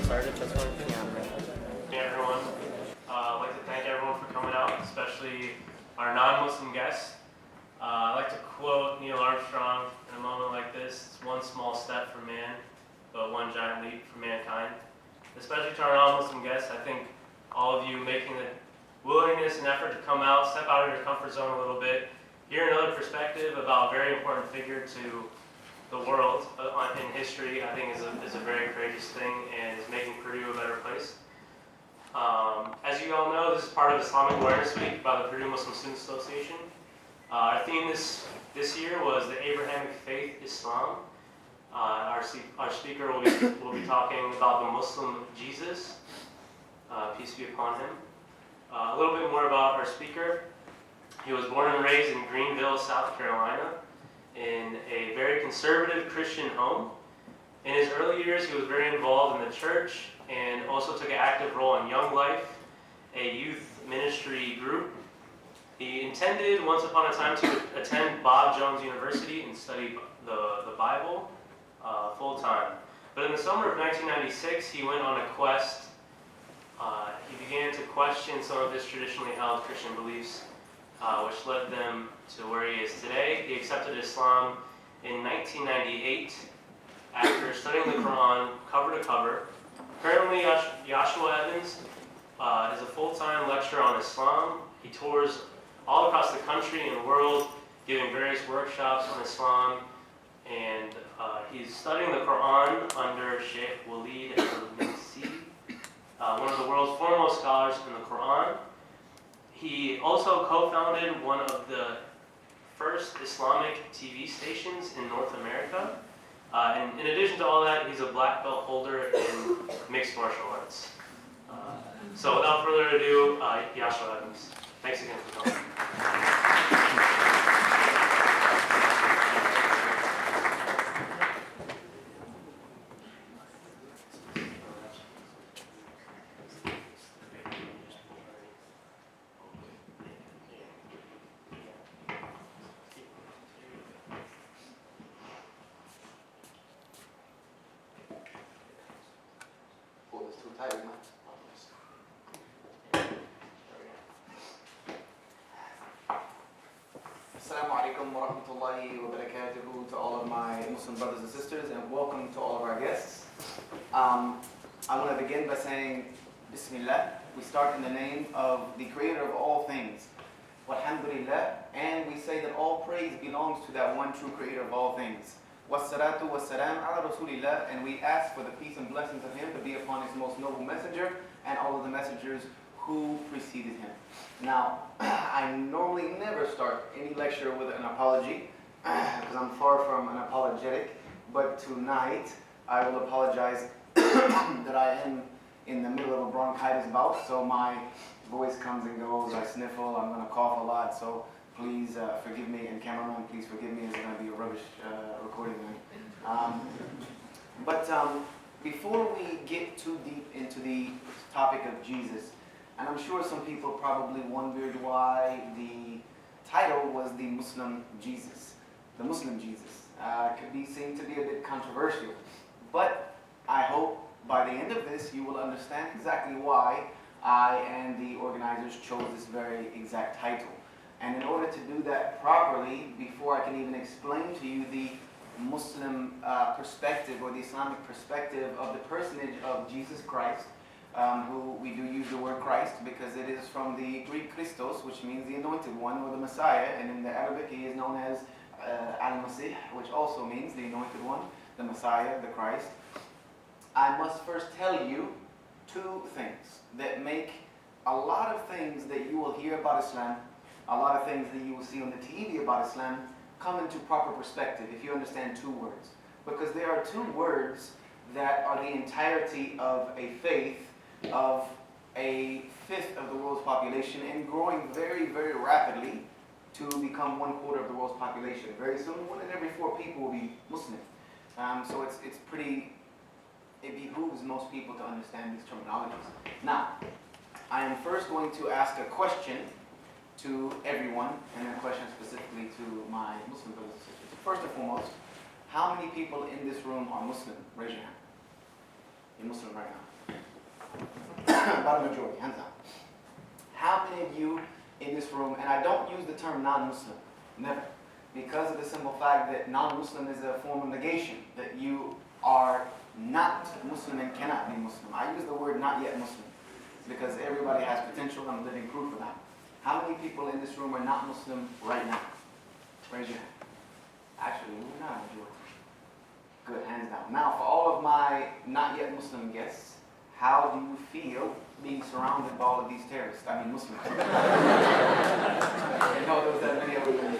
started, that's one thing I'm ready. Hey everyone, I'd like to thank everyone for coming out, especially our non-Muslim guests. I'd like to quote Neil Armstrong in a moment like this: "It's one small step for man, but one giant leap for mankind." Especially to our non-Muslim guests, I think all of you making the willingness and effort to come out, step out of your comfort zone a little bit, hear another perspective about a very important figure to the world in history, I think is a very courageous thing and is making Purdue a better place. As you all know, this is part of Islamic Awareness Week by the Purdue Muslim Students Association. Our theme this year was the Abrahamic faith, Islam. Our speaker will be talking about the Muslim Jesus, peace be upon him. A little bit more about our speaker. He was born and raised in Greenville, South Carolina, in a very conservative Christian home. In his early years, he was very involved in the church and also took an active role in Young Life, a youth ministry group. He intended once upon a time to attend Bob Jones University and study the Bible full-time. But in the summer of 1996, he went on a quest. He began to question some of his traditionally held Christian beliefs, which led them to where he is today. He accepted Islam in 1998 after studying the Quran cover to cover. Currently, Yusha Evans is a full-time lecturer on Islam. He tours all across the country and world, giving various workshops on Islam, and he's studying the Quran under Sheikh Walid al-Nisi, one of the world's foremost scholars in the Quran. He also co-founded one of the first Islamic TV stations in North America. And in addition to all that, he's a black belt holder in mixed martial arts. So without further ado, Yusha Evans. Thanks again for coming. Assalamu alaikum wa rahmatullahi wa barakatuhu to all of my Muslim brothers and sisters, and welcome to all of our guests. I want to begin by saying Bismillah. We start in the name of the creator of all things, walhamdulillah, and we say that all praise belongs to that one true creator of all things. Wassalatu wassalam ala rasulillah, and we ask for the peace and blessings of him to be upon his most noble messenger and all of the messengers who preceded him. Now, I normally never start any lecture with an apology because I'm far from an apologetic, but tonight I will apologize that I am in the middle of a bronchitis bout, so my voice comes and goes, I sniffle, I'm going to cough a lot, so please forgive me, and cameraman, please forgive me, it's going to be a rubbish recording. But before we get too deep into the topic of Jesus, and I'm sure some people probably wondered why the title was the Muslim Jesus. The Muslim Jesus seemed to be a bit controversial. But I hope by the end of this you will understand exactly why I and the organizers chose this very exact title. And in order to do that properly, before I can even explain to you the Muslim perspective or the Islamic perspective of the personage of Jesus Christ, who we do use the word Christ because it is from the Greek Christos, which means the anointed one or the Messiah, and in the Arabic he is known as Al-Masih, which also means the anointed one, the Messiah, the Christ. I must first tell you two things that make a lot of things that you will hear about Islam, a lot of things that you will see on the TV about Islam, come into proper perspective if you understand two words. Because there are two words that are the entirety of a faith of a fifth of the world's population and growing very, very rapidly to become 1/4 of the world's population. Very soon, 1 in every 4 people will be Muslim. So it's pretty, it behooves most people to understand these terminologies. Now, I am first going to ask a question to everyone, and a question specifically to my Muslim brothers and sisters. First and foremost, how many people in this room are Muslim? Raise your hand. You're Muslim right now. About a majority, hands down. How many of you in this room, and I don't use the term non-Muslim, never, because of the simple fact that non-Muslim is a form of negation, that you are not Muslim and cannot be Muslim. I use the word not yet Muslim because everybody has potential. I'm living proof of that. How many people in this room are not Muslim right now? Raise your hand. Actually, we're not a majority. Good, hands down. Now, for all of my not yet Muslim guests, how do you feel being surrounded by all of these terrorists? I mean Muslims. You know there was that many of them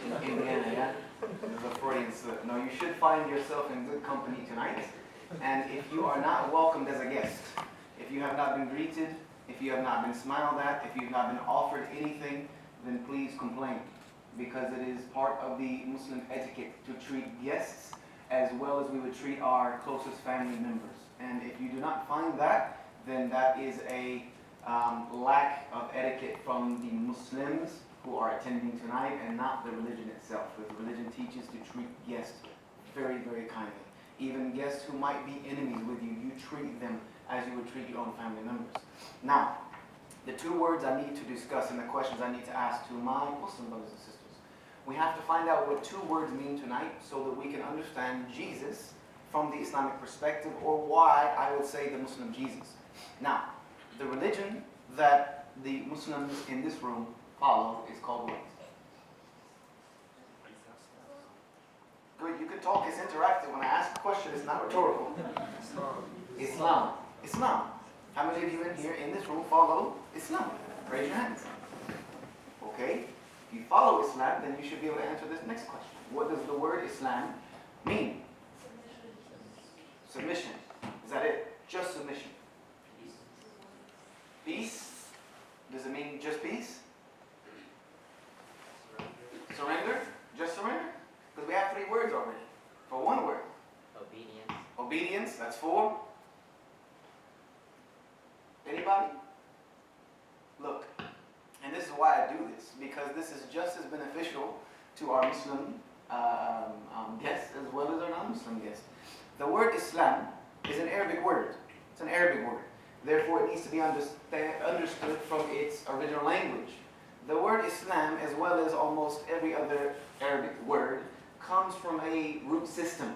in Indiana, yeah? There's a Freudian slip. No, you should find yourself in good company tonight. And if you are not welcomed as a guest, if you have not been greeted, if you have not been smiled at, if you have not been offered anything, then please complain. Because it is part of the Muslim etiquette to treat guests as well as we would treat our closest family members. And if you do not find that, then that is a lack of etiquette from the Muslims who are attending tonight and not the religion itself. Because the religion teaches to treat guests very, very kindly. Even guests who might be enemies with you, you treat them as you would treat your own family members. Now, the two words I need to discuss and the questions I need to ask to my Muslim brothers and sisters. We have to find out what two words mean tonight so that we can understand Jesus from the Islamic perspective, or why I would say the Muslim Jesus. Now, the religion that the Muslims in this room follow is called what? Good, you can talk, it's interactive. When I ask a question, it's not rhetorical. Islam. Islam. How many of you in here in this room follow Islam? Raise your hands. Okay. If you follow Islam, then you should be able to answer this next question. What does the word Islam mean? Submission. Is that it? Just submission. Peace. Does it mean just peace? Surrender. Just surrender? Because we have three words already. For one word. Obedience. Obedience. That's four. Anybody? Look. And this is why I do this, because this is just as beneficial to our Muslim guests as well as our non-Muslim guests. The word Islam is an Arabic word. It's an Arabic word. Therefore, it needs to be understood from its original language. The word Islam, as well as almost every other Arabic word, comes from a root system.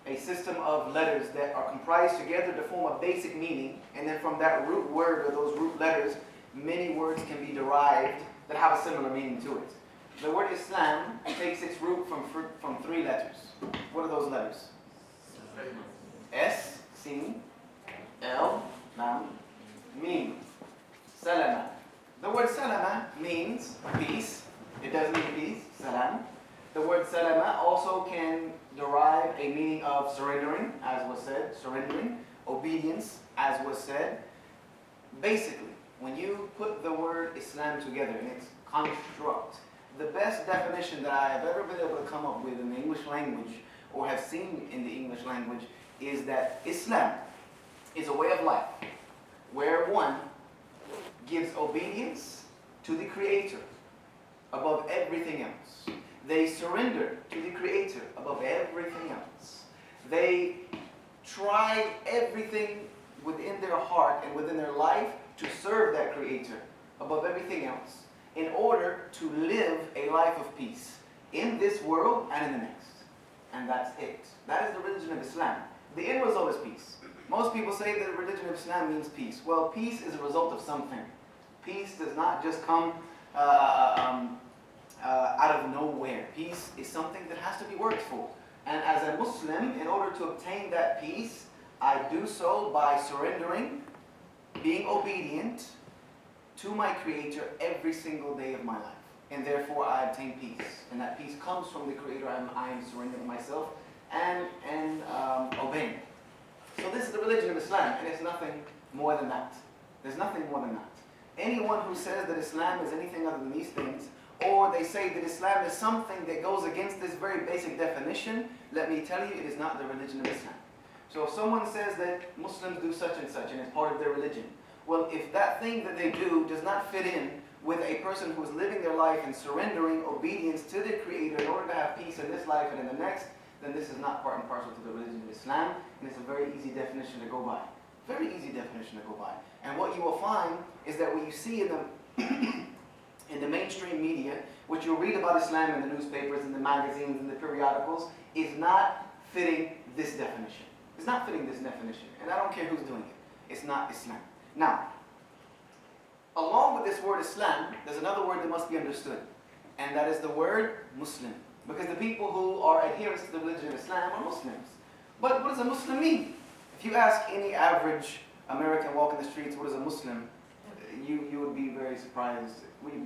A system of letters that are comprised together to form a basic meaning, and then from that root word or those root letters, many words can be derived that have a similar meaning to it. The word Islam takes its root from three letters. What are those letters? S, Sin, L, Lam, Mim. Salama. The word salama means peace. It does mean peace, salam. The word salama also can derive a meaning of surrendering, as was said, surrendering, obedience, as was said. Basically, when you put the word Islam together in its construct, the best definition that I have ever been able to come up with in the English language, or have seen in the English language, is that Islam is a way of life where one gives obedience to the Creator above everything else. They surrender to the Creator above everything else. They try everything within their heart and within their life to serve that Creator above everything else in order to live a life of peace in this world and in the next. And that's it. That is the religion of Islam. The end result is peace. Most people say that the religion of Islam means peace. Well, peace is a result of something. Peace does not just come out of nowhere. Peace is something that has to be worked for. And as a Muslim, in order to obtain that peace, I do so by surrendering, being obedient to my Creator every single day of my life. And therefore I obtain peace. And that peace comes from the Creator. I am surrendering myself and obeying. So this is the religion of Islam, and it's nothing more than that. There's nothing more than that. Anyone who says that Islam is anything other than these things, or they say that Islam is something that goes against this very basic definition, let me tell you, it is not the religion of Islam. So if someone says that Muslims do such and such, and it's part of their religion, well, if that thing that they do does not fit in with a person who is living their life and surrendering obedience to their Creator in order to have peace in this life and in the next, then this is not part and parcel to the religion of Islam, and it's a very easy definition to go by. Very easy definition to go by. And what you will find is that what you see in the mainstream media, what you'll read about Islam in the newspapers, in the magazines, in the periodicals, is not fitting this definition. It's not fitting this definition. And I don't care who's doing it. It's not Islam. Now, along with this word Islam, there's another word that must be understood. And that is the word Muslim. Because the people who are adherents to the religion of Islam are Muslims. But what does a Muslim mean? If you ask any average American walking the streets, what is a Muslim? You would be very surprised.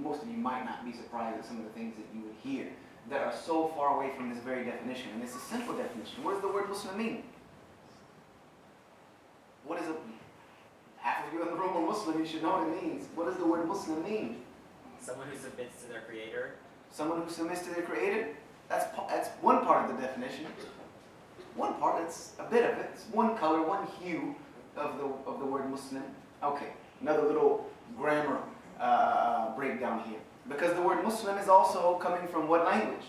Most of you might not be surprised at some of the things that you would hear that are so far away from this very definition. And it's a simple definition. What does the word Muslim mean? What is it? Half of you in the room are Muslim, you should know what it means. What does the word Muslim mean? Someone who submits to their creator. Someone who submits to their creator? That's one part of the definition. One part, it's a bit of it. It's one color, one hue of the word Muslim. Okay, another little grammar breakdown here. Because the word Muslim is also coming from what language?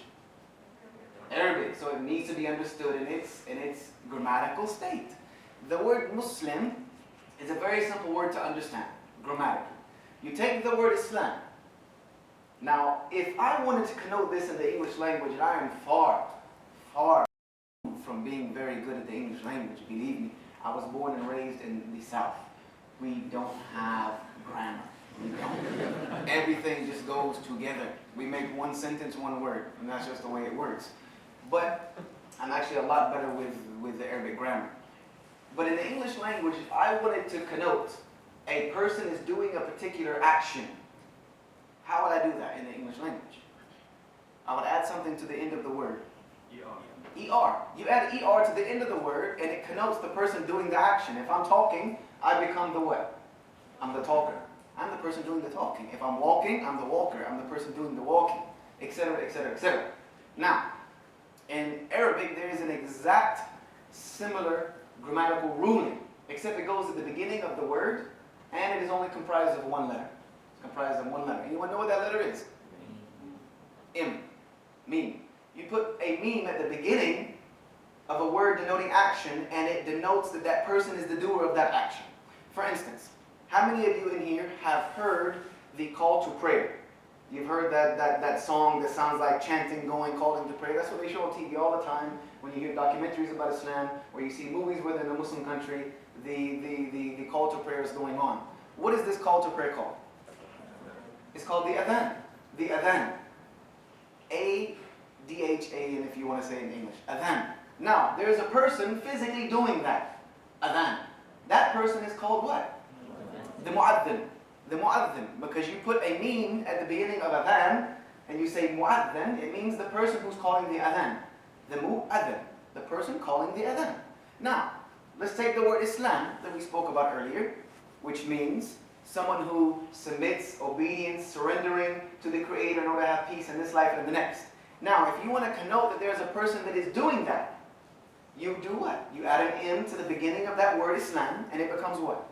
Arabic. So it needs to be understood in its grammatical state. The word Muslim is a very simple word to understand, grammatically. You take the word Islam. Now, if I wanted to connote this in the English language, and I am far, far from being very good at the English language, believe me, I was born and raised in the South. We don't have grammar. We don't. Everything just goes together. We make one sentence, one word, and that's just the way it works. But I'm actually a lot better with the Arabic grammar. But in the English language, if I wanted to connote a person is doing a particular action, how would I do that in the English language? I would add something to the end of the word. ER. You add ER to the end of the word, and it connotes the person doing the action. If I'm talking, I become the what? I'm the talker. I'm the person doing the talking. If I'm walking, I'm the walker. I'm the person doing the walking, etc., etc., etc. Now, in Arabic, there is an exact similar grammatical ruling, except it goes at the beginning of the word, and it is only comprised of one letter. It's comprised of one letter. Anyone know what that letter is? M. Meme. You put a meme at the beginning of a word denoting action, and it denotes that that person is the doer of that action. For instance, how many of you in here have heard the call to prayer? You've heard that song that sounds like chanting, going, calling to prayer. That's what they show on TV all the time when you hear documentaries about Islam, or you see movies within a Muslim country, the call to prayer is going on. What is this call to prayer called? It's called the adhan. The adhan. A-D-H-A-N if you want to say it in English. Adhan. Now, there's a person physically doing that. Adhan. That person is called what? The mu'adhin. The mu'adhin. Because you put a meme at the beginning of adhan, and you say mu'adhin, it means the person who's calling the adhan. The mu'adhin. The person calling the adhan. Now, let's take the word Islam that we spoke about earlier, which means someone who submits, obedience, surrendering to the Creator in order to have peace in this life and the next. Now, if you want to connote that there's a person that is doing that, you do what? You add an M to the beginning of that word Islam, and it becomes what?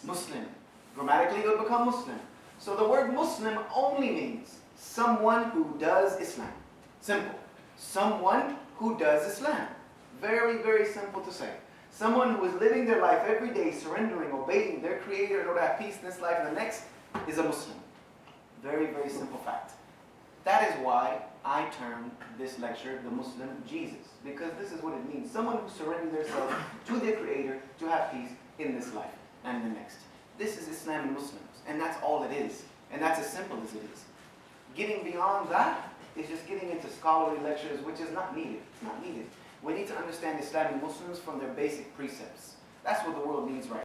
Muslim. Grammatically, it would become Muslim. So the word Muslim only means someone who does Islam. Simple. Someone who does Islam. Very, very simple to say. Someone who is living their life every day, surrendering, obeying their Creator in order to have peace in this life and the next, is a Muslim. Very, very simple fact. That is why I termed this lecture the Muslim Jesus. Because this is what it means. Someone who surrenders themselves to their Creator to have peace in this life and the next. This is Islam and Muslims. And that's all it is. And that's as simple as it is. Getting beyond that is just getting into scholarly lectures, which is not needed. It's not needed. We need to understand Islam and Muslims from their basic precepts. That's what the world needs right now.